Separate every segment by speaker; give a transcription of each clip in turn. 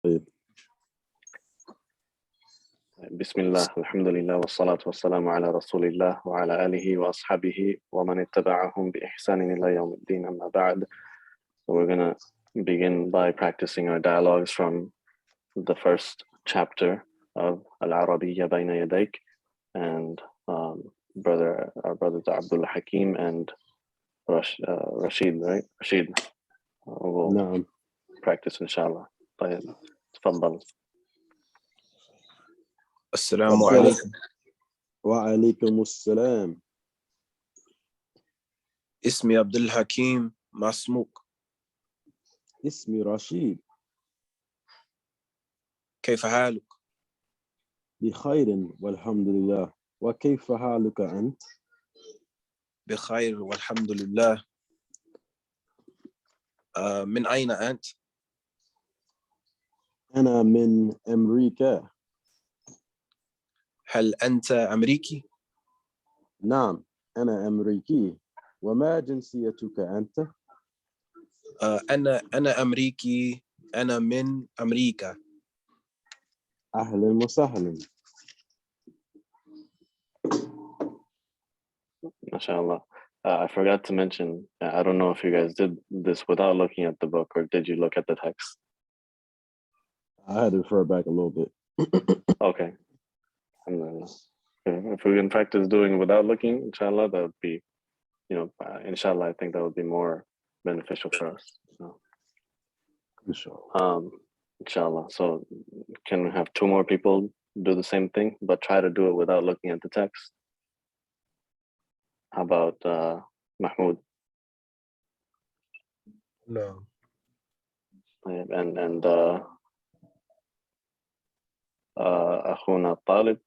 Speaker 1: طيب.
Speaker 2: بسم الله الحمد لله والصلاة والسلام على رسول الله وعلى آله وأصحابه ومن اتبعهم بإحسان إلى يوم الدين أما بعد. So we're going to begin by practicing our dialogues from the first chapter of Arabiyyah Bayna Yadayk, and our brothers Abdul Hakim and Rashid, right? Rashid will
Speaker 1: نعم.
Speaker 2: practice inshallah. طيب تفضل.
Speaker 3: السلام عليكم.
Speaker 1: وعليكم السلام.
Speaker 3: اسمي عبد الحكيم، ما اسمك؟
Speaker 1: اسمي رشيد.
Speaker 3: كيف حالك؟
Speaker 1: بخير والحمد لله. وكيف حالك أنت؟
Speaker 3: بخير والحمد لله. من أين أنت؟
Speaker 1: أنا من أمريكا.
Speaker 3: هل أنت أمريكي؟
Speaker 1: نعم أنا أمريكي. وما جنسيتك أنت؟
Speaker 3: أنا أمريكي. أنا من أمريكا.
Speaker 1: أهلا وسهلا.
Speaker 2: MashaAllah. I forgot to mention, I don't know if you guys did this without looking at the book, or did you look at the text?
Speaker 1: I had to refer back a little bit.
Speaker 2: Okay. If we can practice doing it without looking, inshallah, that would be, inshallah, I think that would be more beneficial for us. So, inshallah. So can we have two more people do the same thing, but try to do it without looking at the text? How about Mahmoud?
Speaker 3: No.
Speaker 2: And أخونا الطالب.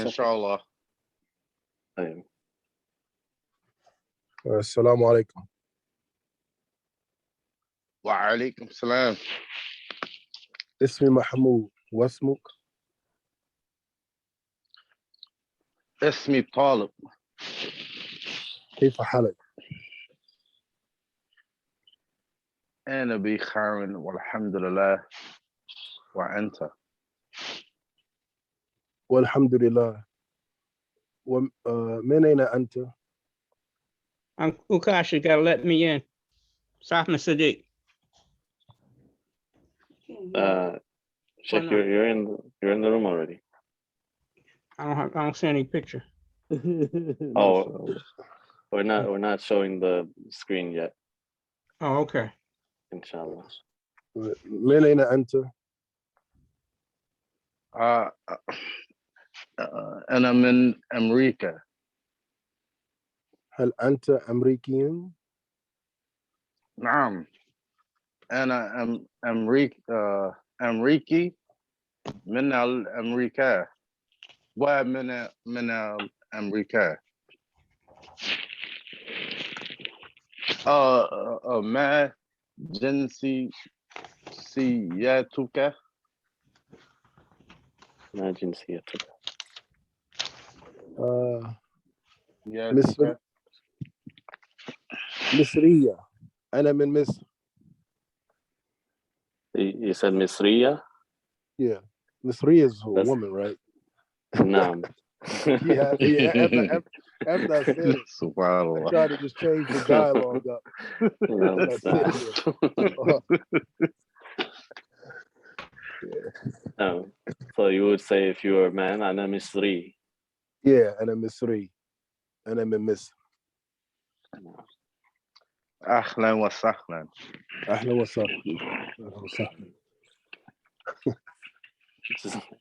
Speaker 4: inshallah.
Speaker 5: السلام عليكم.
Speaker 4: وعليكم السلام.
Speaker 5: اسمي محمود، واسمك؟
Speaker 4: اسمي طالب.
Speaker 5: كيف حالك؟
Speaker 4: أنا بخير والحمد لله. وأنت؟
Speaker 5: والحمد لله. ومن أين أنت؟
Speaker 6: Ukash, you gotta let me in. Sahna Sadiq.
Speaker 2: Sheikh, you're in the room already.
Speaker 6: I don't see any picture.
Speaker 2: Oh, we're not showing the screen yet.
Speaker 6: Oh, okay.
Speaker 2: Inshallah.
Speaker 5: من أين أنت؟
Speaker 4: أنا من أمريكا.
Speaker 5: هل أنت أمريكي؟
Speaker 4: نعم أنا أمريكي من أمريكا ومن أمريكا. ما جنسيتك؟
Speaker 2: ما جنسيتك؟
Speaker 5: مصرية. أنا من مصر.
Speaker 2: You said Misriya?
Speaker 5: Yeah. Misriya is a woman, right?
Speaker 2: Naam.
Speaker 5: Yeah. After I said it, I tried to just change the dialogue up.
Speaker 2: So you would say, if you were a man, أنا مصري.
Speaker 5: Yeah, أنا مصري. أنا من مصر.
Speaker 4: أهلا وسهلا.
Speaker 5: أهلا وسهلا.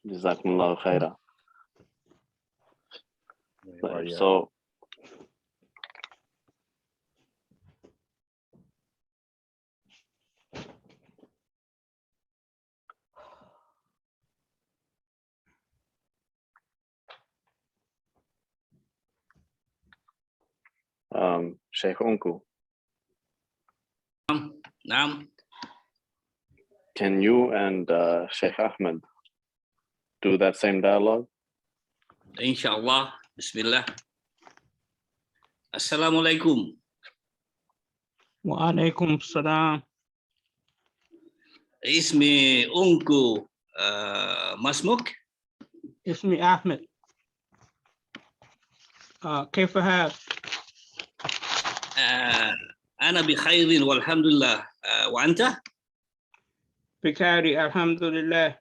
Speaker 2: جزاكم الله خيرا. So Sheikh Unku.
Speaker 7: Naam.
Speaker 2: Can you and Sheikh Ahmed do that same dialogue?
Speaker 7: Inshallah. Bismillah. Assalamualaikum.
Speaker 6: Wa alaikum salam.
Speaker 7: اسمي أنكو ما اسمك؟
Speaker 6: اسمي أحمد. كيف حالك؟
Speaker 7: أنا بخير والحمد لله. وأنت؟
Speaker 6: بخير الحمد لله.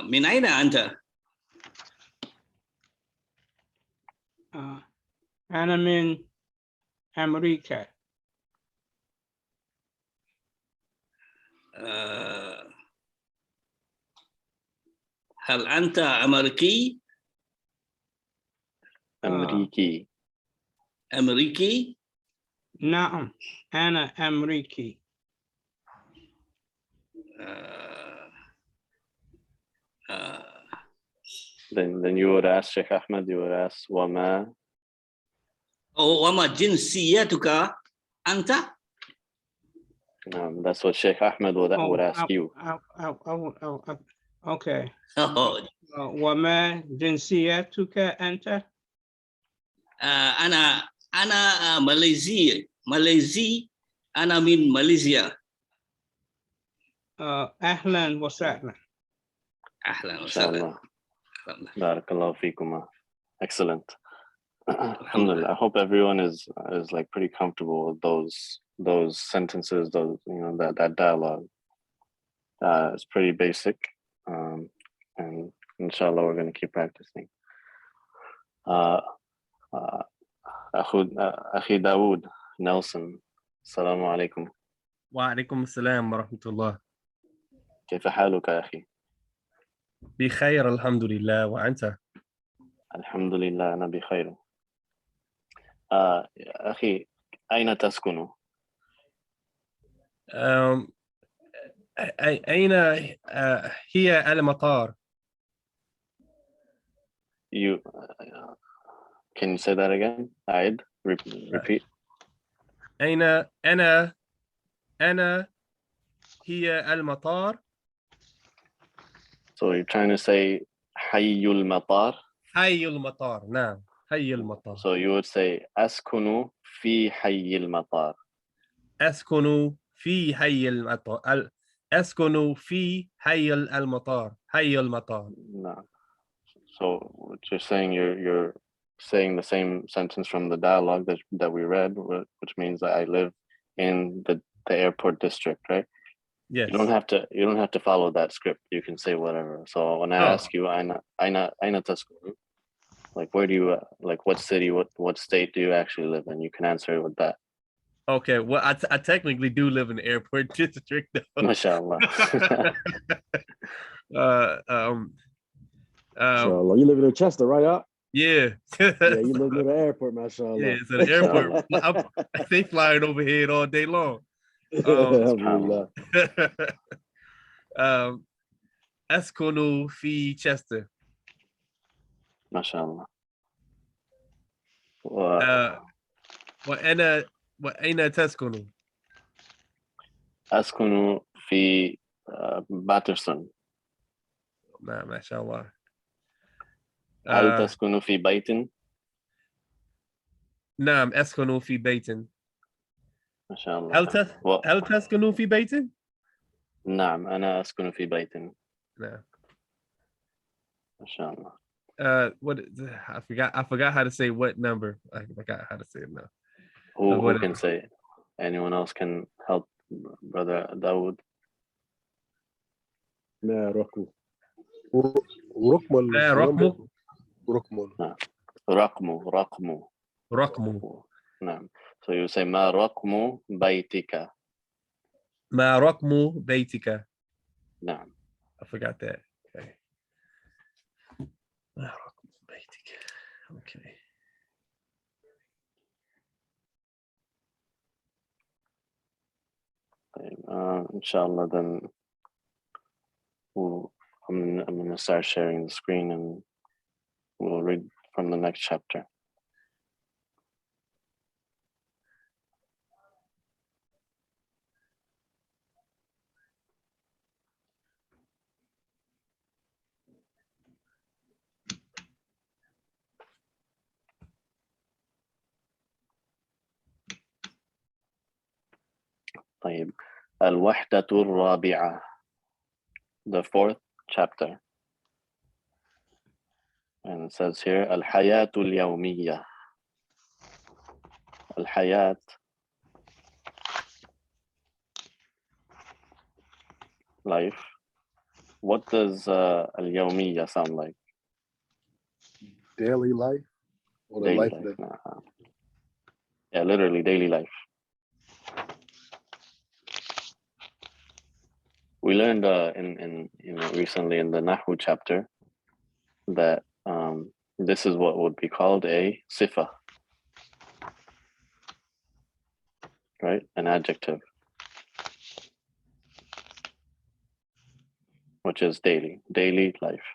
Speaker 7: من أين أنت؟
Speaker 6: أنا من أمريكا.
Speaker 7: هل أنت أمريكي؟
Speaker 2: أمريكي.
Speaker 7: أمريكي؟
Speaker 6: نعم أنا أمريكي.
Speaker 2: Then you would ask Sheikh Ahmed, you would ask وما.
Speaker 7: وما جنسيتك أنت؟
Speaker 2: That's what Sheikh Ahmed would ask you.
Speaker 6: Okay. وما جنسيتك أنت؟
Speaker 7: أنا ماليزي. أنا من ماليزيا.
Speaker 6: أهلا وسهلا.
Speaker 7: أهلا
Speaker 2: إن شاء
Speaker 7: وسهلا.
Speaker 2: الله. بارك الله فيكما. Excellent. Alhamdulillah. I hope everyone is like pretty comfortable with those sentences, those that dialogue. It's pretty basic, and inshallah we're going to keep practicing. أخي داود نيلسون السلام عليكم.
Speaker 8: وعليكم السلام ورحمة الله.
Speaker 2: كيف حالك يا أخي؟
Speaker 8: بخير الحمد لله، وأنت؟
Speaker 2: الحمد لله أنا بخير. أخي أين تسكن؟
Speaker 8: أين هي المطار؟
Speaker 2: Can you say that again? أعد. Repeat.
Speaker 8: أنا هي المطار.
Speaker 2: So you're trying to say حي المطار?
Speaker 8: حي المطار، نعم حي المطار.
Speaker 2: So you would say أسكن في حي المطار.
Speaker 8: أسكن في حي المطار. أسكن في حي المطار. حي المطار.
Speaker 2: No. So what you're saying, you're saying the same sentence from the dialogue that we read, which means that I live in the airport district, right?
Speaker 8: Yes.
Speaker 2: You don't have to follow that script. You can say whatever. So when I ask you, أين تسكن? Like where do you like what city, what state do you actually live in? You can answer it with that.
Speaker 8: Okay, well, I technically do live in the airport district, though.
Speaker 2: MashaAllah.
Speaker 1: Inshallah. You live in Chester, right? Up?
Speaker 8: Yeah.
Speaker 1: Yeah, you live near the airport, mashallah.
Speaker 8: Yeah, so the airport, they flying overhead all day long.
Speaker 1: Alhamdulillah.
Speaker 8: أسكن في Chester.
Speaker 2: MashaAllah.
Speaker 8: وأين تسكن؟
Speaker 2: أسكن في باترسون.
Speaker 8: ما شاء الله.
Speaker 2: هل تسكن في بيت؟
Speaker 8: نعم أسكن في بيت.
Speaker 2: ما شاء الله.
Speaker 8: هل تسكن في بيت؟
Speaker 2: نعم أنا أسكن في بيت.
Speaker 8: نعم.
Speaker 2: ما شاء الله.
Speaker 8: What I forgot how to say what number. I forgot how to say it now.
Speaker 2: Who can say it? Anyone else can help Brother Dawood?
Speaker 5: لا رقم ورقم
Speaker 2: رقم. نعم. So you say ما رقم بيتك.
Speaker 8: ما رقم بيتك.
Speaker 2: نعم.
Speaker 8: I forgot that. Okay. ما رقم بيتك. Okay.
Speaker 2: Inshallah, then I'm going to start sharing the screen and we'll read from the next chapter. طيب. الوحدة الرابعة, the fourth chapter. And it says here, الحياة اليومية. الحياة, life. What does اليومية sound like?
Speaker 5: Daily life or the
Speaker 2: Daily
Speaker 5: life
Speaker 2: life.
Speaker 5: that
Speaker 2: Yeah, literally daily life. We learned in recently in the Nahu chapter that this is what would be called a sifa, right? An adjective, which is daily life.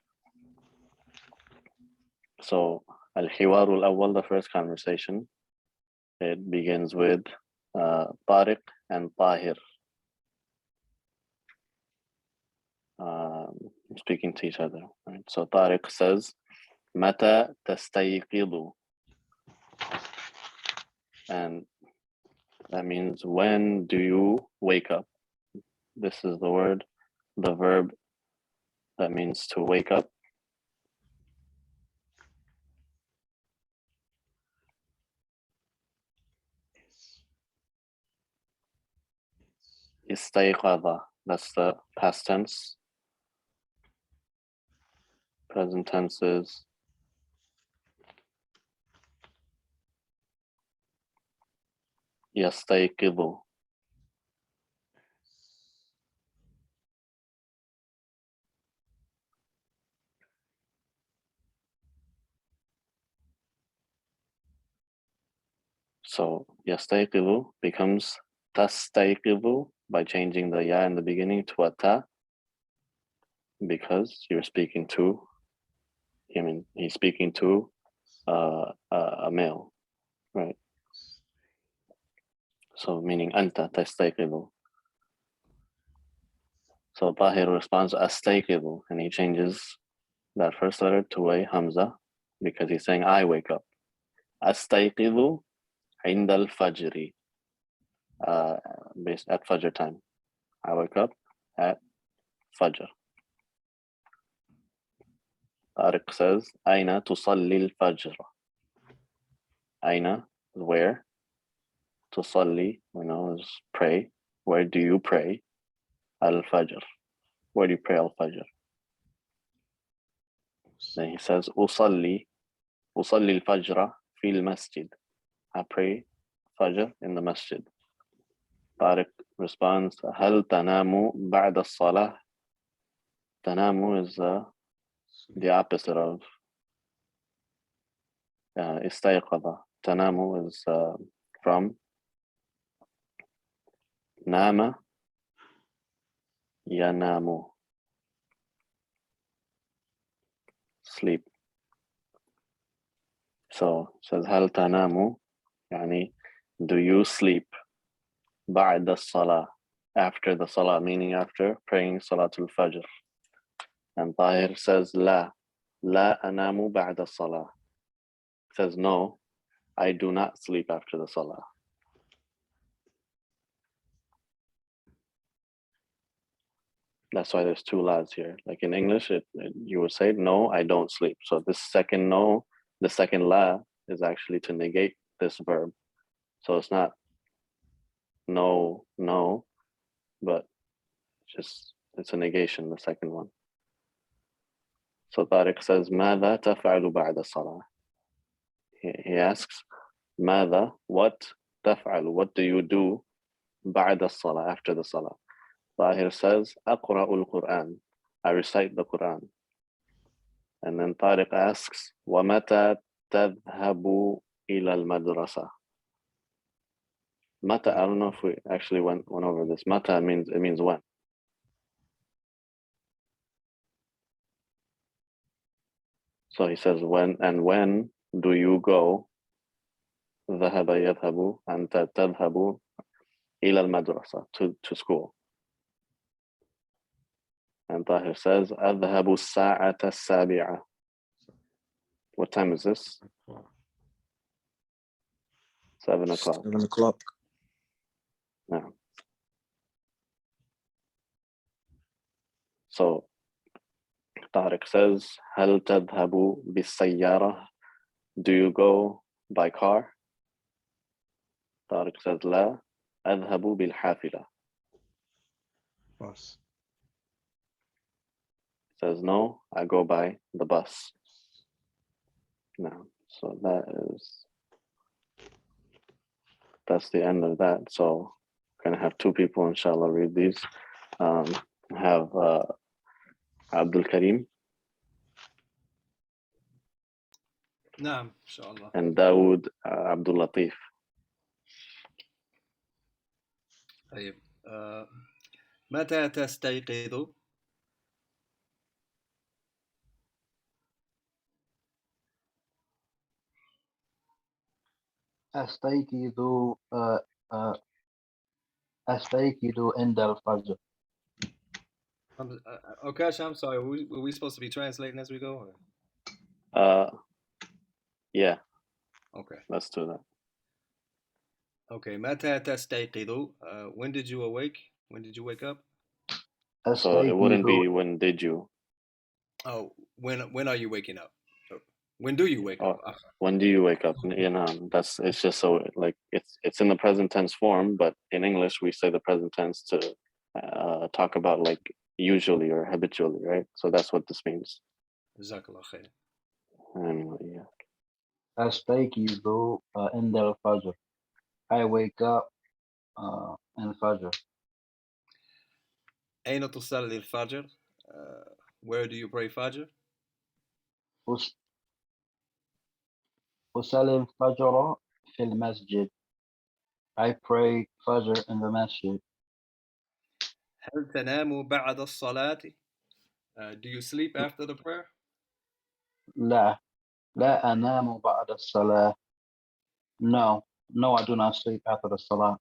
Speaker 2: So al-hiwar al-awwal, the first conversation, it begins with Tariq and Tahir speaking to each other. Right? So Tariq says, "Mata tastayqidu," and that means when do you wake up? This is the word, the verb that means to wake up. Istayqadha, that's the past tense. Present tense is yastayqidhu. So yastayqidhu becomes tastayqidhu by changing the ya in the beginning to a ta, because you're speaking to, I mean, he's speaking to a male, right? So meaning anta tastayqidhu. So Tahir responds astayqidhu, and he changes that first letter to a hamza because he's saying I wake up. Astayqidhu inda al-fajri, based at fajr time. I wake up at fajr. Tariq says, Aina tusalli al-fajr. Aina, where? Tusalli, we know, is pray. Where do you pray? Al-fajr. Where do you pray al-fajr? Then he says, Usalli al-fajra fi al-masjid. I pray fajr in the masjid. Tariq responds, Hal tanamu ba'da salah? Tanamu is the opposite of istayqadha. Tanamu is from nama yanamu, sleep. So it says hal tanamu, yani do you sleep ba'da salah, after the salah, meaning after praying salatul fajr. And Tahir says la anamu ba'da salah. Says no, I do not sleep after the salah. That's why there's two la's here. Like in English, you would say, no, I don't sleep. So this second no, the second la is actually to negate this verb. So it's not no, but just it's a negation, the second one. So Tariq says, ماذا تفعل بعد الصلاة? He asks, ماذا, what تفعل, what do you do بعد الصلاة, after the salah? Tahir says, أقرأ القرآن, I recite the Quran. And then Tariq asks, ومتى تذهب إلى المدرسة? Mata, I don't know if we actually went over this. Mata means when. So he says when, and when do you go? ذهب يذهب أنت تذهب إلى المدرسة, to school. And Tahir says أذهب الساعة السابعة. What time is this? 7 o'clock.
Speaker 3: 7 o'clock.
Speaker 2: No. So Tariq says, هل تذهب بالسيارة? Do you go by car? Tariq says, لا أذهب بالحافلة.
Speaker 6: Bus.
Speaker 2: Says, no, I go by the bus. Now, so that's the end of that. So we're gonna have two people, inshallah, read these. Have Abdul Karim
Speaker 9: نعم إن شاء الله.
Speaker 2: and Dawood Abdul Latif.
Speaker 9: طيب متى تستيقظ؟
Speaker 10: أستيقظ عند الفجر.
Speaker 9: Okay, I'm sorry. Were we supposed to be translating as we go?
Speaker 2: Yeah.
Speaker 9: Okay.
Speaker 2: Let's do that.
Speaker 9: Okay. متى تستيقظ? When did you awake? When did you wake up?
Speaker 2: So it wouldn't be when did you.
Speaker 9: Oh, when are you waking up? When do you wake up?
Speaker 2: When do you wake up? You know, it's just so like it's in the present tense form, but in English we say the present tense to talk about like usually or habitually, right? So that's what this means.
Speaker 9: جزاك الله خير.
Speaker 2: Yeah.
Speaker 10: أستيقظ عند الفجر. I wake up in Fajr.
Speaker 9: أين تصلي الفجر? Where do you pray Fajr?
Speaker 10: أصلي الفجر في المسجد. I pray Fajr in the masjid.
Speaker 9: هل تنام بعد الصلاة? Do you sleep after the prayer?
Speaker 10: لا أنام بعد الصلاة. No, I do not sleep after the salah.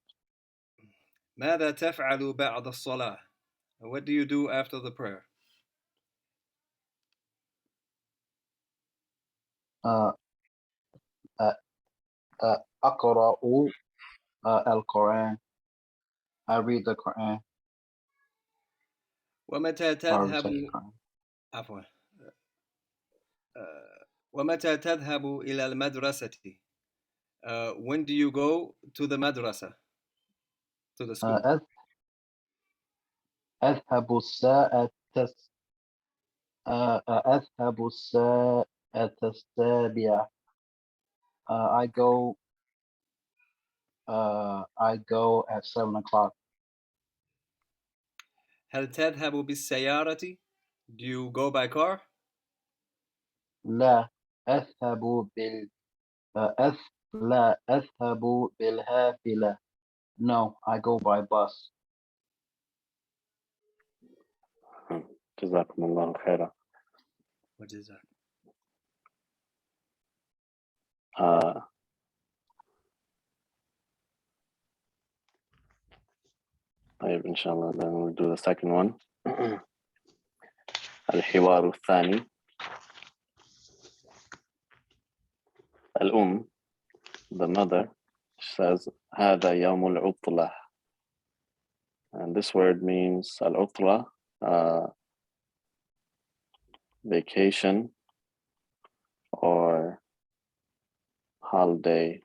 Speaker 9: ماذا تفعل بعد الصلاة? What do you do after the prayer?
Speaker 10: أقرأ القرآن. I read the Quran.
Speaker 9: ومتى تذهب عفوا ومتى تذهب إلى المدرسة? When do you go to the madrasa? To the school.
Speaker 10: أذهب الساعة السابعة. I go at 7 o'clock.
Speaker 9: هل تذهب بالسيارة? Do you go by car?
Speaker 10: لا أذهب بالحافلة. No, I go by bus.
Speaker 2: جزاكم الله خيرا.
Speaker 9: وجزاك.
Speaker 2: طيب إن شاء الله then we'll do the second one. الحوار الثاني. الأم, the mother, says هذا يوم العطلة. And this word means العطلة, vacation or holiday.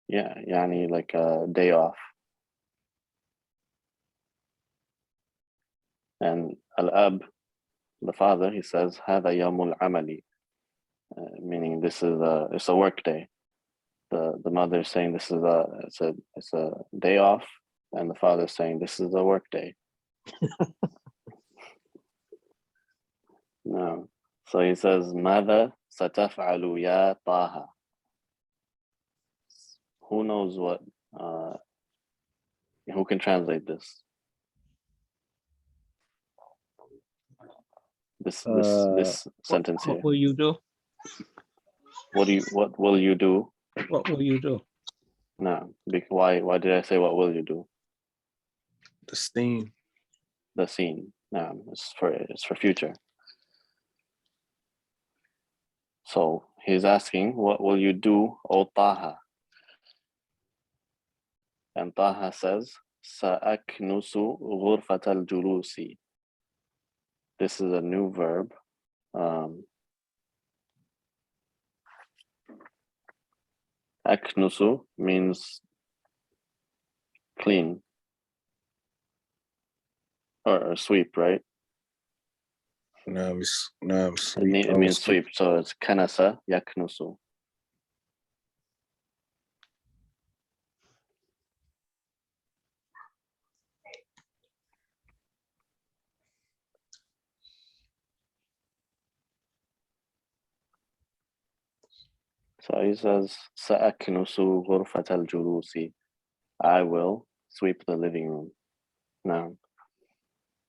Speaker 2: Yeah, يعني like a day off. And al-ab, the father, he says هذا يوم العمل, meaning this is it's a work day. The mother is saying this is it's a day off, and the father is saying this is a work day. No. So he says ماذا ستفعل يا طه? Who knows what? Who can translate this? This sentence here.
Speaker 6: What will you do?
Speaker 2: What will you do?
Speaker 6: What will you do?
Speaker 2: No. Why did I say what will you do?
Speaker 3: The scene.
Speaker 2: The scene. No, it's for future. So he's asking, what will you do, O Taha? And Taha says, سأكنس غرفة الجلوس. This is a new verb. Aknusu means clean or sweep, right?
Speaker 3: No,
Speaker 2: It means sweep, so it's kanasa yaknusu. So he says, Sa'aknusu ghurfat al-julusi. I will sweep the living room. Now,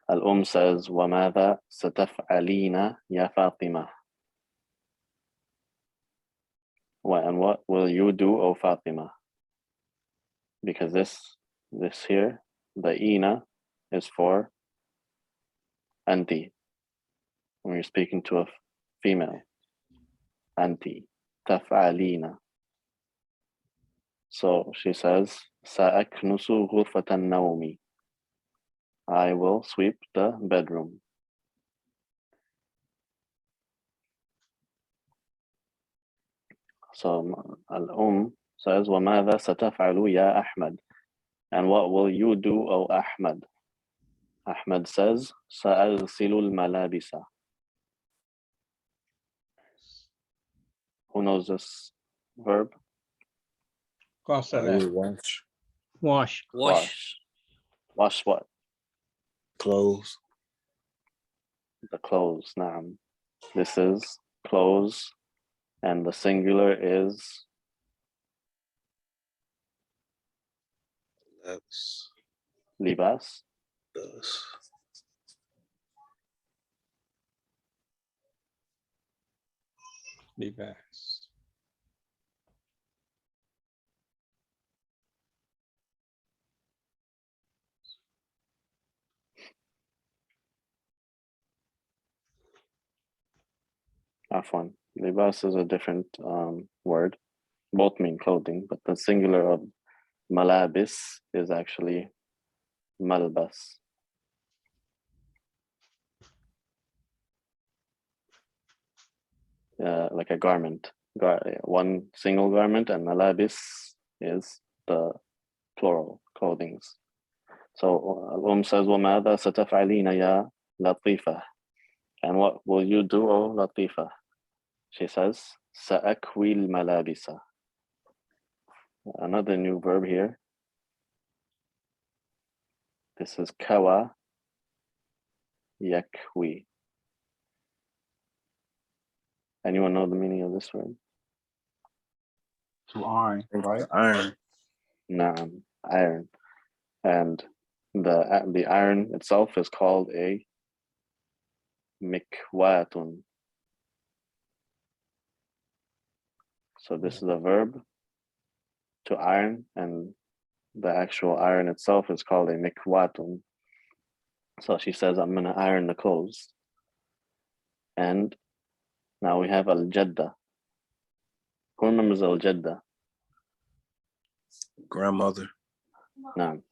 Speaker 2: Al says, وَمَاذا سَتَفْعَلِينَ يَا فَاطِمَةَ? And what will you do, O Fatima? Because this here, the ina is for anti. When you're speaking to a female, anti, taf'alina. So she says, Sa'aknusu ghurfatan nawmi. I will sweep the bedroom. So Al says, وَمَاذَا سَتَفْعَلُ يَا أَحْمَدُ? And what will you do, O Ahmad? Ahmad says, سَأَغْسِلُ الْمَلَابِسَ. Who knows this verb?
Speaker 3: Wash
Speaker 6: Wash.
Speaker 2: Wash what?
Speaker 3: clothes.
Speaker 2: The clothes. Naam. This is clothes, and the singular is
Speaker 3: That's
Speaker 2: libas.
Speaker 3: thus.
Speaker 6: Libas.
Speaker 2: Afwan. Libas is a different word. Both mean clothing, but the singular of malabis is actually malbas. Like a garment. One single garment, and malabis is the plural, clothings. So Al says, وَمَاذَا سَتَفْعَلِينَ يَا لَطِيفَةَ? And what will you do, O Latifa? She says, سَأَكْوِي الْمَلَابِسَ. Another new verb here. This is kawa yakwi. Anyone know the meaning of this word?
Speaker 10: To iron, right?
Speaker 3: Iron.
Speaker 2: Naam, iron. And the iron itself is called a mikwatun. So this is a verb to iron, and the actual iron itself is called a mikwatun. So she says, I'm going to iron the clothes. And now we have al-jadda. Who remembers al-jadda?
Speaker 3: Grandmother.
Speaker 2: No,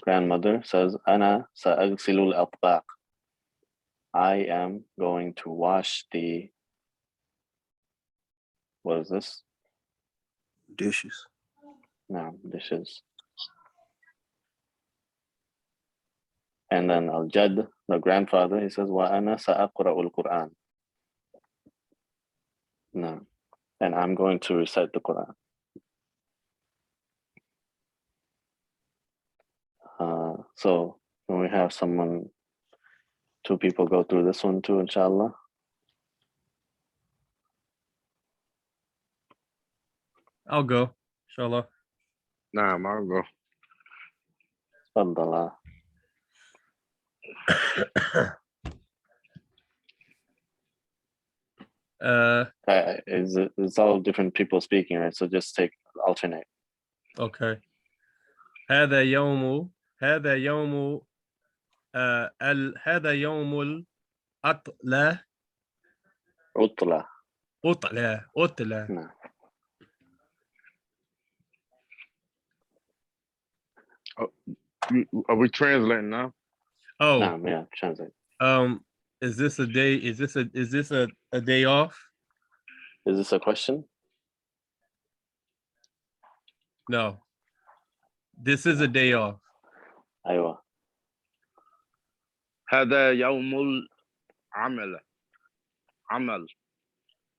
Speaker 2: grandmother says, Ana sa'agsilu al-atbaq. I am going to wash the, what is this?
Speaker 3: Dishes.
Speaker 2: No, dishes. And then al-jadd, the grandfather, he says, Wa ana sa'aqra'u al-Qur'an. No, and I'm going to recite the Quran. So when we have two people go through this one too, inshallah.
Speaker 8: I'll go. Inshallah.
Speaker 4: Nah, I'll go.
Speaker 2: Tfaddala. It's all different people speaking, right? So just alternate.
Speaker 8: Okay. هذا يوم هذا يوم هذا يوم العطلة.
Speaker 2: عطلة.
Speaker 8: عطلة.
Speaker 2: No.
Speaker 4: Are we translating now?
Speaker 8: Oh,
Speaker 2: Naam, yeah, translate.
Speaker 8: is this a day? Is this a day off?
Speaker 2: Is this a question?
Speaker 8: No. This is a day off.
Speaker 2: أيوة.
Speaker 4: هذا يوم عمل.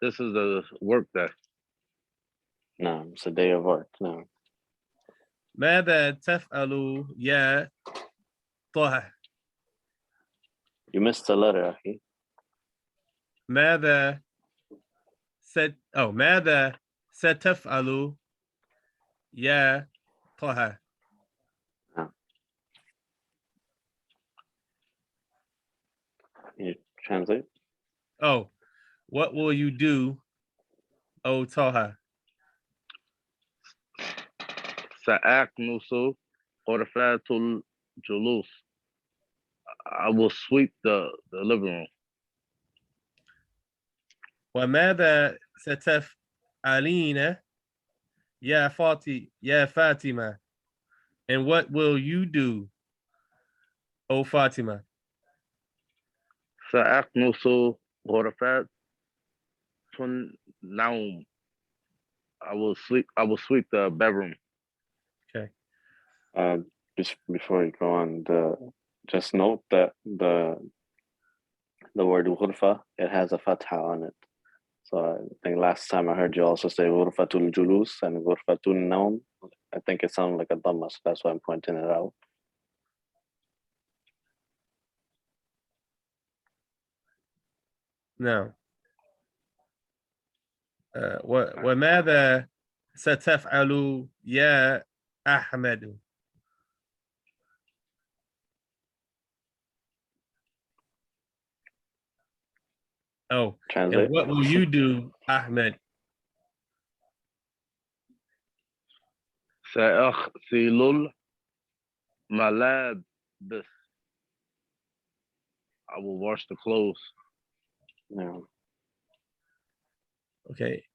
Speaker 4: This is the work day.
Speaker 2: Naam, it's a day of work. Naam.
Speaker 8: ماذا تفعل يا طه؟
Speaker 2: You missed a letter, Akhi.
Speaker 8: ماذا ستفعل يا طه؟
Speaker 2: You translate?
Speaker 8: Oh, what will you do, O Taha?
Speaker 4: سأكنس غرفات الجلوس. I will sweep the living room.
Speaker 8: وماذا ستفعلين يا فاطمة? And what will you do, O Fatima?
Speaker 4: سأكنس غرفات النوم. I will sweep the bedroom.
Speaker 8: Okay.
Speaker 2: Before you go on, just note that the word ghurfa, it has a fatha on it. So I think last time I heard you also say ghurfatul julus and ghurfatul naum. I think it sounded like a dhamma, so that's why I'm pointing it out.
Speaker 8: No. وماذا ستفعل يا أحمد؟ Oh,
Speaker 2: Translate.
Speaker 8: and what will you do, Ahmed?
Speaker 4: سأغسل الملابس. I will wash the clothes.
Speaker 2: No.
Speaker 8: Okay.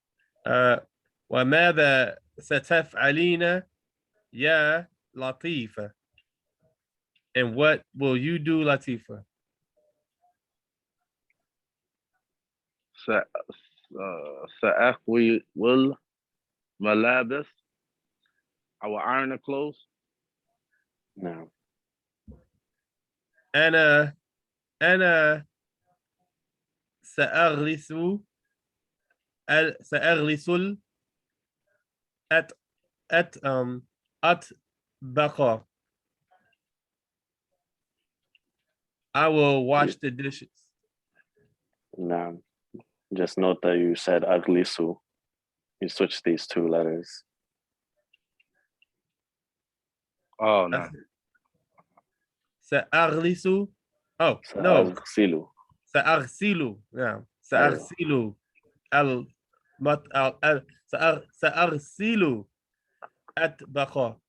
Speaker 8: وماذا ستفعلين يا لطيفة? And what will you do, Latifa?
Speaker 4: سأكوي الملابس. I will iron the clothes.
Speaker 2: No.
Speaker 8: أنا سأغرس أطبخ. I will wash the dishes.
Speaker 2: No. Just note that you said aglisu. You switched these two letters.
Speaker 4: Oh no.
Speaker 8: سأغرس. Oh no.
Speaker 2: Sa'aghsilu.
Speaker 8: سأغسل. Yeah. سأغسل سأغسل أطبخ.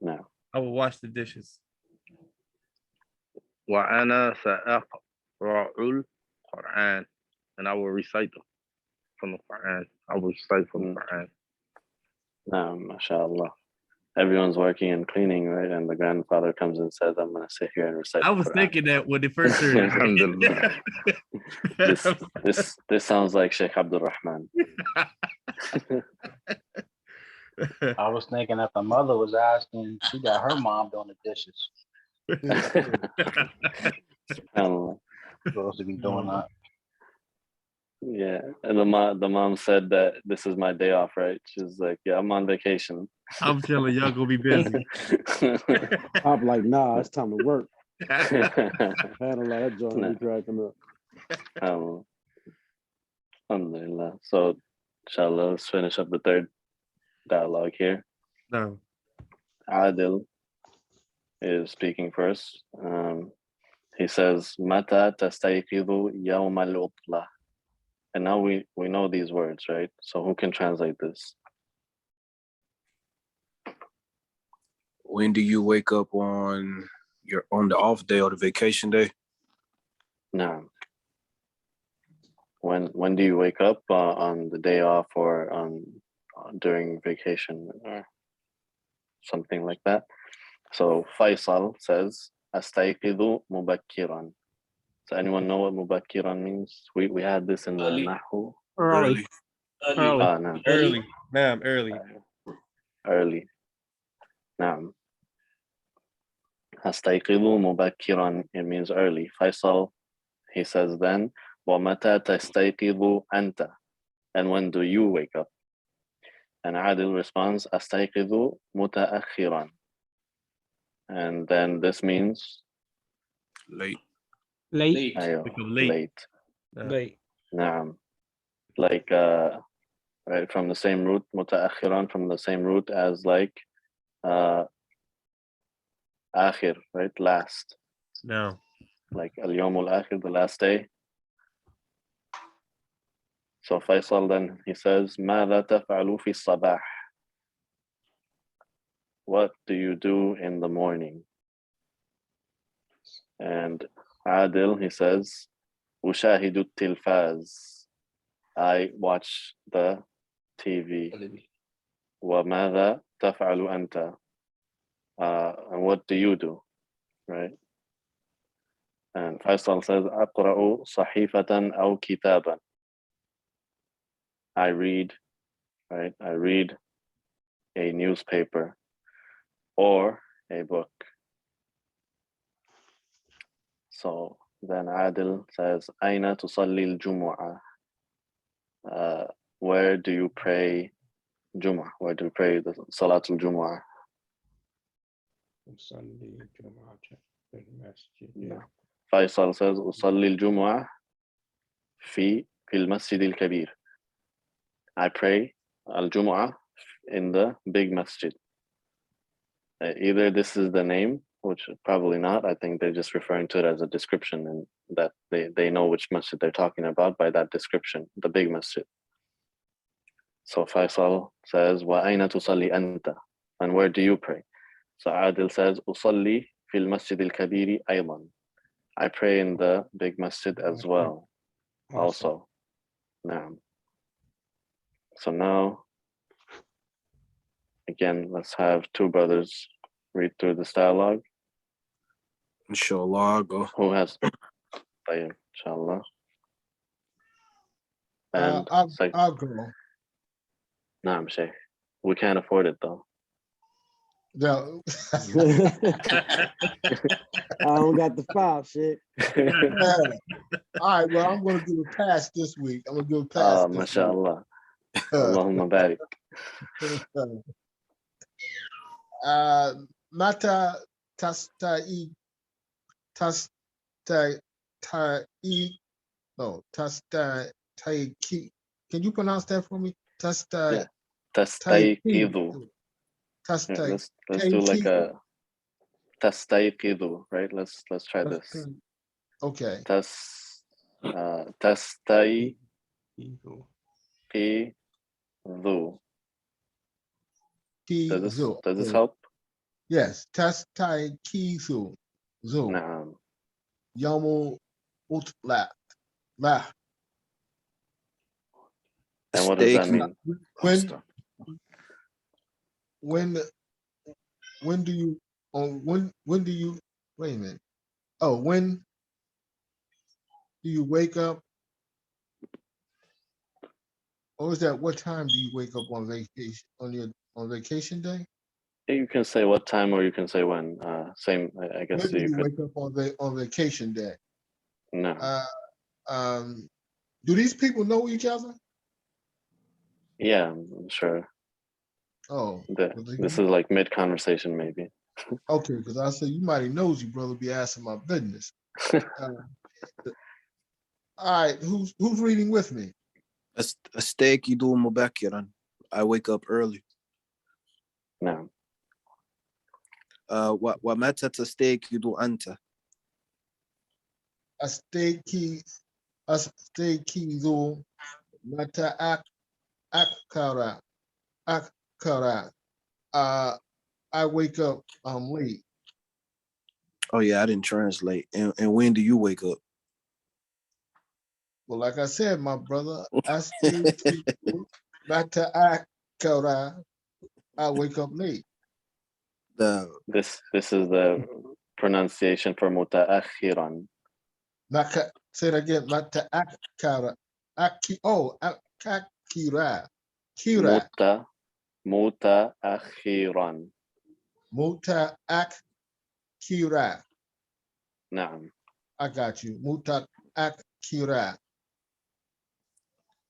Speaker 2: No.
Speaker 8: I will wash the dishes.
Speaker 4: وأنا سأقرأ القرآن. And I will recite from the Quran. I will recite from the Quran.
Speaker 2: No, mashallah. Everyone's working and cleaning, right? And the grandfather comes and says, I'm going to sit here and recite
Speaker 8: I
Speaker 2: the
Speaker 8: was
Speaker 2: Quran.
Speaker 8: thinking that when they first heard
Speaker 2: it. This sounds like Sheikh Abdul Rahman.
Speaker 10: I was thinking that the mother was asking, she got her mom doing the dishes. Supposed to be doing that.
Speaker 2: Yeah, and the mom said that this is my day off, right? She's like, yeah, I'm on vacation.
Speaker 8: I'm chilling, y'all gonna be busy.
Speaker 1: I'm like, nah, it's time to work. I had a lot of joint me cracking up.
Speaker 2: Alhamdulillah. So, inshallah, let's finish up the third dialogue here.
Speaker 8: No.
Speaker 2: Adil is speaking first. He says, Mata tastayqidu yawm al-utla. And now we know these words, right? So who can translate this?
Speaker 3: When do you wake up on the off day or the vacation day?
Speaker 2: No. When do you wake up on the day off or during vacation or something like that? So Faisal says, أستيقظ مبكرا. So anyone know what mubakkiran means? We had this in the
Speaker 7: Early.
Speaker 2: Nahu.
Speaker 6: Early.
Speaker 7: Early.
Speaker 2: Ah, no.
Speaker 8: Early. Naam, early.
Speaker 2: Early. Naam. أستيقظ مبكرا. It means early. Faisal, he says then, ومتى تستيقظ أنت? And when do you wake up? And Adil responds, أستيقظ متأخرا. And then this means
Speaker 3: Late.
Speaker 6: Late.
Speaker 2: أيوه,
Speaker 8: Become late.
Speaker 2: late.
Speaker 6: Late.
Speaker 2: Naam. Like right from the same root, متأخرا, from the same root as like آخر, right? Last.
Speaker 8: No.
Speaker 2: Like اليوم الآخر, the last day. So Faisal then he says, ماذا تفعل في الصباح? What do you do in the morning? And Adil, he says, أشاهد التلفاز. I watch the TV. وماذا تفعل أنت? And what do you do? Right? And Faisal says, أقرأ صحيفة أو كتابا. I read, right? I read a newspaper or a book. So then Adil says, أين تصلي الجمعة? Where do you pray Jumu'ah? Where do you pray the Salatul Jumu'ah? No. Faisal says, أصلي الجمعة في المسجد الكبير. I pray al-Jumu'ah in the big masjid. Either this is the name, which probably not. I think they're just referring to it as a description, and that they know which masjid they're talking about by that description, the big masjid. So Faisal says, وَأَيْنَ تُصَلِّي أَنْتَ? And where do you pray? So Adil says, أُصَلِّي فِي الْمَسْجِدِ الْكَبِيرِ أيضا. I pray in the big masjid as well. Also. Naam. So now, again, let's have two brothers read through this dialogue.
Speaker 3: Inshallah, I'll go.
Speaker 2: Who has? Inshallah. And
Speaker 5: I'll go.
Speaker 2: Naam, Sheikh. We can't afford it though.
Speaker 5: No.
Speaker 1: I don't got the file, shit.
Speaker 5: All right, well, I'm going to give a pass this week. I'm going to give a pass this
Speaker 2: mashallah. Allahumma barik.
Speaker 5: Mata tastai taiki. Can you pronounce that for me? Tastai.
Speaker 2: Tastayqidu. Let's do like a tastayqidu, right? Let's try this.
Speaker 5: Okay.
Speaker 2: Tastayqidu. Does this help?
Speaker 5: Yes. Tastayqidu.
Speaker 2: Naam.
Speaker 5: Yamu utla. La.
Speaker 2: And what does that mean?
Speaker 5: When do you wait a minute? Oh, when do you wake up? Or is that what time do you wake up on vacation on vacation day?
Speaker 2: You can say what time or you can say when. Same, I guess.
Speaker 5: When do you
Speaker 2: could
Speaker 5: wake up on vacation day?
Speaker 2: No.
Speaker 5: Do these people know each other?
Speaker 2: Yeah, I'm sure.
Speaker 5: Oh,
Speaker 2: this is like mid conversation, maybe.
Speaker 5: Okay, because I said you mighty nosy, brother, be asking my business. All right, who's reading with me?
Speaker 3: أستيقظ مبكرا. I wake up early.
Speaker 2: No.
Speaker 3: ومتى تستيقظ أنت?
Speaker 5: أستيقظ متى أكرا. I wake up late.
Speaker 3: Oh yeah, I didn't translate. And when do you wake up?
Speaker 5: Well, like I said, my brother, I wake up late.
Speaker 2: This is the pronunciation for متأخرا.
Speaker 5: Say it again. Akira. Kira.
Speaker 2: متأخرا.
Speaker 5: Akira.
Speaker 2: نعم.
Speaker 5: I got you. Akira.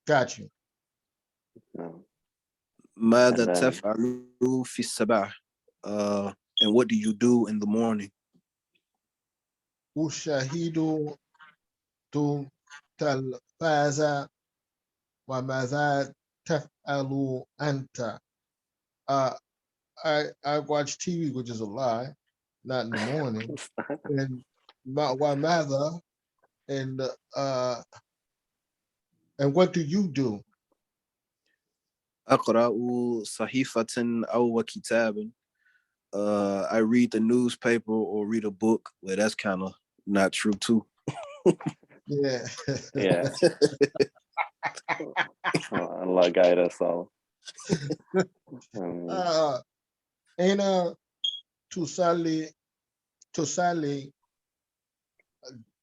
Speaker 5: Got you.
Speaker 2: نعم.
Speaker 3: ماذا
Speaker 2: And then-
Speaker 3: تفعل في الصباح? And what do you do in the morning?
Speaker 5: أشاهد تلفاز وماذا تفعل أنت? I watch TV, which is a lie, not in the morning. And mother, and what do you do?
Speaker 3: أقرأ صحيفة أو كتاب. I read the newspaper or read a book. Well, that's kind of not true too.
Speaker 5: Yeah.
Speaker 2: Yeah. Allah guide us all.
Speaker 5: Aina tusali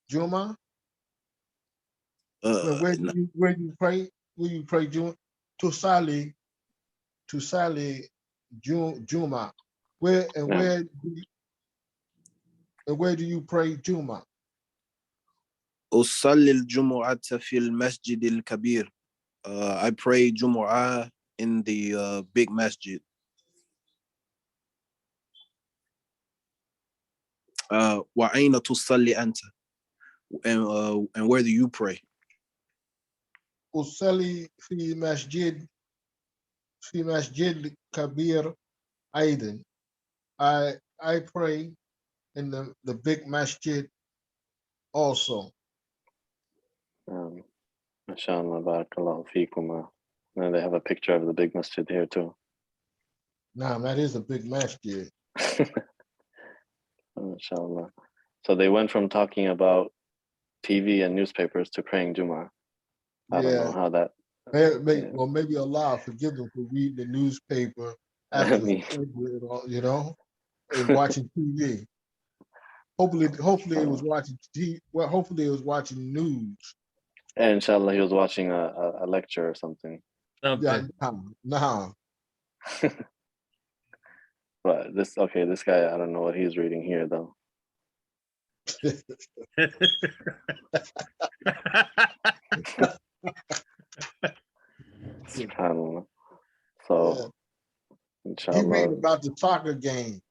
Speaker 5: Juma. Where you pray? Where you pray Juma? Tusali Juma. Where do you pray Juma?
Speaker 3: أصلي الجمعة في المسجد الكبير. I pray Jumu'ah in the big masjid. وأين تصلي أنت? And where do you pray?
Speaker 5: أصلي في مسجد كبير أيضا. I pray in the big masjid also.
Speaker 2: MashaAllah, barakallahu feekum. And they have a picture of the big masjid here too.
Speaker 5: Nah, that is a big masjid.
Speaker 2: MashaAllah. So they went from talking about TV and newspapers to praying Jummah. I don't know how that.
Speaker 5: Well, maybe Allah forgive them for reading the newspaper after you know, and watching TV. Hopefully it was watching TV. Well, hopefully it was watching news.
Speaker 2: And inshallah, he was watching a lecture or something.
Speaker 5: Yeah, nah.
Speaker 2: But this guy, I don't know what he's reading here though. SubhanAllah. So, inshallah.
Speaker 5: He reading about the soccer game.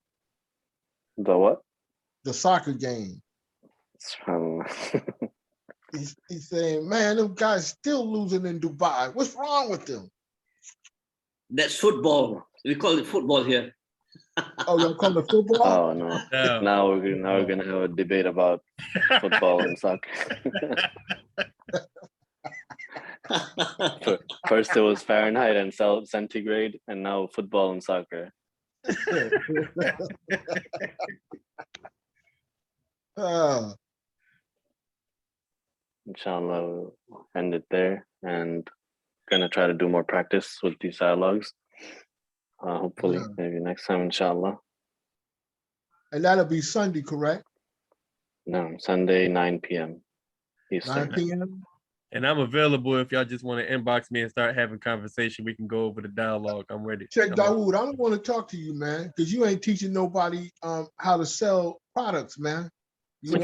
Speaker 2: The what?
Speaker 5: The soccer game.
Speaker 2: SubhanAllah.
Speaker 5: He's saying, man, them guys still losing in Dubai. What's wrong with them?
Speaker 7: That's football. We call it football here.
Speaker 5: Oh, y'all call it football?
Speaker 2: Oh no. Now we're gonna have a debate about football and soccer. First it was Fahrenheit and centigrade, and now football and soccer. Inshallah, we'll end it there, and gonna try to do more practice with these dialogues. Hopefully, maybe next time, inshallah.
Speaker 5: And that'll be Sunday, correct?
Speaker 2: No, Sunday, 9 p.m. Eastern.
Speaker 5: 9 p.m.
Speaker 8: And I'm available if y'all just want to inbox me and start having conversation. We can go over the dialogue. I'm ready.
Speaker 5: Check Dawood, I don't want to talk to you, man, because you ain't teaching nobody how to sell products, man.
Speaker 8: You want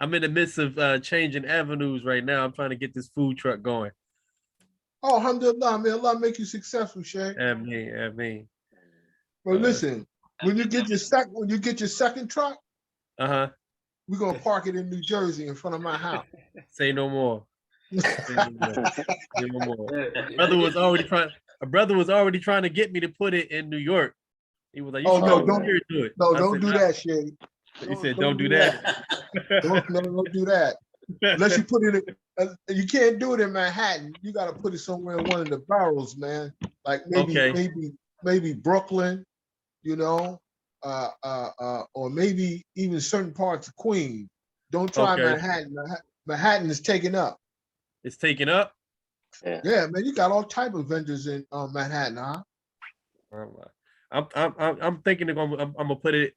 Speaker 8: I'm in the midst of changing avenues right now. I'm trying to get this food truck going.
Speaker 5: Oh, alhamdulillah, may Allah make you successful, Shay.
Speaker 8: Ameen.
Speaker 5: Well, listen, when you get your second truck, we're gonna park it in New Jersey in front of my house.
Speaker 8: Say no more. Say no more. A brother was already trying to get me to put it in New York. He was like, "You
Speaker 5: don't
Speaker 8: do it."
Speaker 5: No, don't do that, Shay.
Speaker 8: He said, "Don't do that."
Speaker 5: Don't do that. Unless you put it in, you can't do it in Manhattan. You got to put it somewhere in one of the boroughs, man. Like maybe Brooklyn, you know, or maybe even certain parts of Queens. Don't try Manhattan. Manhattan is taken up.
Speaker 8: It's taken up?
Speaker 5: Yeah, man, you got all type of vendors in Manhattan, huh?
Speaker 8: I'm thinking I'm gonna put it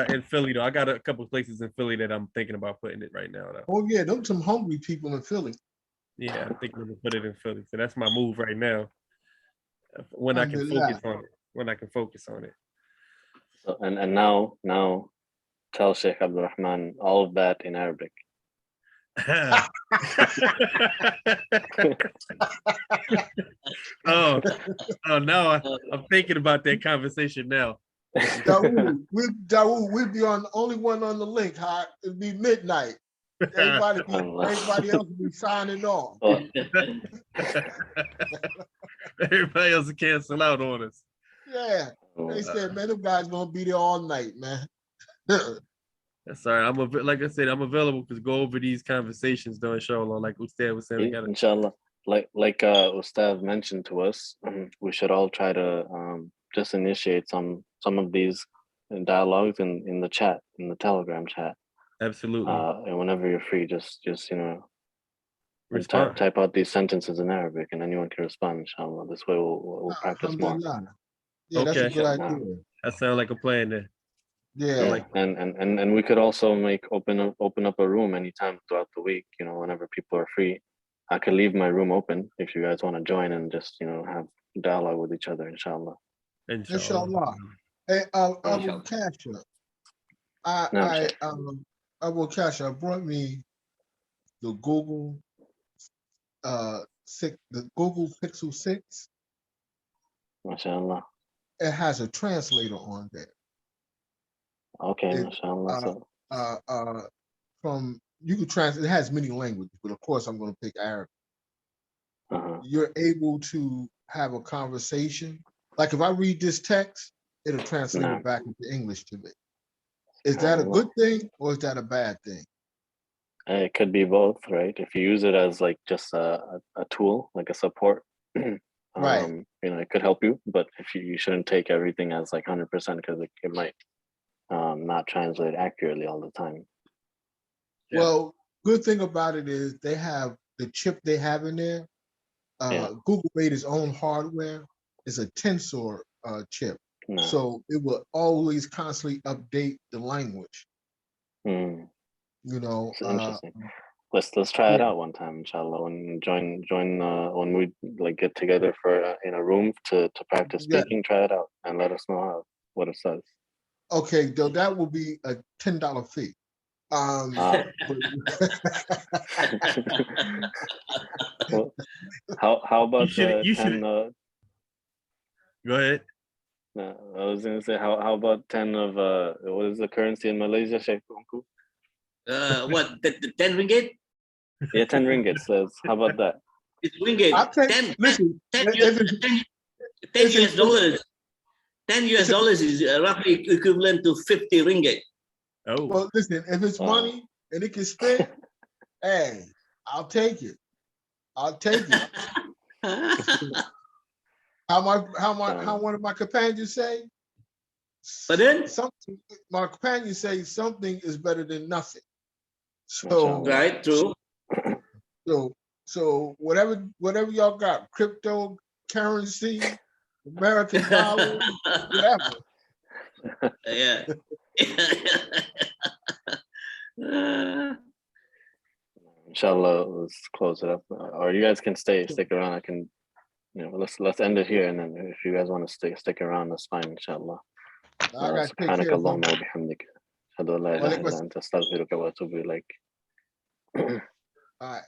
Speaker 8: in Philly though. I got a couple of places in Philly that I'm thinking about putting it right now though.
Speaker 5: Oh yeah, them some hungry people in Philly.
Speaker 8: Yeah, I'm thinking I'm gonna put it in Philly. So that's my move right now. When I can
Speaker 5: Alhamdulillah.
Speaker 8: focus on it. When I can focus on it.
Speaker 2: So, and now tell Sheikh Abdul Rahman all of that in Arabic.
Speaker 8: oh, now I'm thinking about that conversation now.
Speaker 5: Dawood, we'll be on the only one on the link, huh? It'll be midnight. Everybody else will be signing off.
Speaker 8: Everybody else will cancel out on us.
Speaker 5: Yeah. They said, man, them guys gonna be there all night, man.
Speaker 8: That's all right. Like I said, I'm available to go over these conversations during show, like Ustad was saying. We gotta,
Speaker 2: inshallah. Like Ustad mentioned to us, we should all try to just initiate some of these dialogues in the chat, in the Telegram chat.
Speaker 8: Absolutely.
Speaker 2: And whenever you're free, just
Speaker 8: respond.
Speaker 2: Type out these sentences in Arabic, and anyone can respond. Inshallah. This way we'll practice more.
Speaker 5: Yeah, okay. That's a good idea.
Speaker 8: That sounds like a plan then.
Speaker 5: Yeah.
Speaker 2: And we could also open up a room anytime throughout the week. Whenever people are free, I could leave my room open if you guys want to join and just have dialogue with each other. Inshallah.
Speaker 5: Inshallah. Hey, Abu Kasha. Abu Kasha brought me the Google the Google Pixel 6.
Speaker 2: MashaAllah.
Speaker 5: It has a translator on there.
Speaker 2: Okay, MashaAllah.
Speaker 5: You can translate. It has many languages, but of course I'm going to pick Arabic. You're able to have a conversation. Like if I read this text, it'll translate it back into English to me. Is that a good thing or is that a bad thing?
Speaker 2: It could be both, right? If you use it as like just a tool, like a support,
Speaker 5: right?
Speaker 2: It could help you, but if you shouldn't take everything as like 100% because it might not translate accurately all the time.
Speaker 5: Yeah. Well, good thing about it is they have the chip they have in there. Google made its own hardware. It's a tensor chip, so it will always constantly update the language.
Speaker 2: It's interesting. Let's try it out one time, inshallah. When when we like get together for in a room to practice speaking, try it out and let us know what it says.
Speaker 5: Okay, though that will be a $10 fee.
Speaker 2: Well, how about 10?
Speaker 8: Go ahead.
Speaker 2: I was gonna say how about 10 of what is the currency in Malaysia, Sheikh Unku?
Speaker 7: What, the 10 ringgit?
Speaker 2: Yeah, 10 ringgit says. How about that?
Speaker 7: It's ringgit. 10 US dollars. 10 US dollars is roughly equivalent to 50 ringgit.
Speaker 8: Oh.
Speaker 5: Well, listen, if it's money and it can spend, hey, I'll take it. I'll take it. How one of my companions say?
Speaker 7: But then
Speaker 5: my companions say something is better than nothing. So
Speaker 7: right, true.
Speaker 5: So whatever y'all got, cryptocurrency, American dollar, whatever.
Speaker 7: Yeah.
Speaker 2: Inshallah, let's close it up. Or you guys can stick around. I can, let's end it here, and then if you guys want to stick around, that's fine. Inshallah. سبحانك اللهم وبحمدك أشهد أن لا إله إلا أنت أستغفرك وأتوب إليك.
Speaker 5: All right.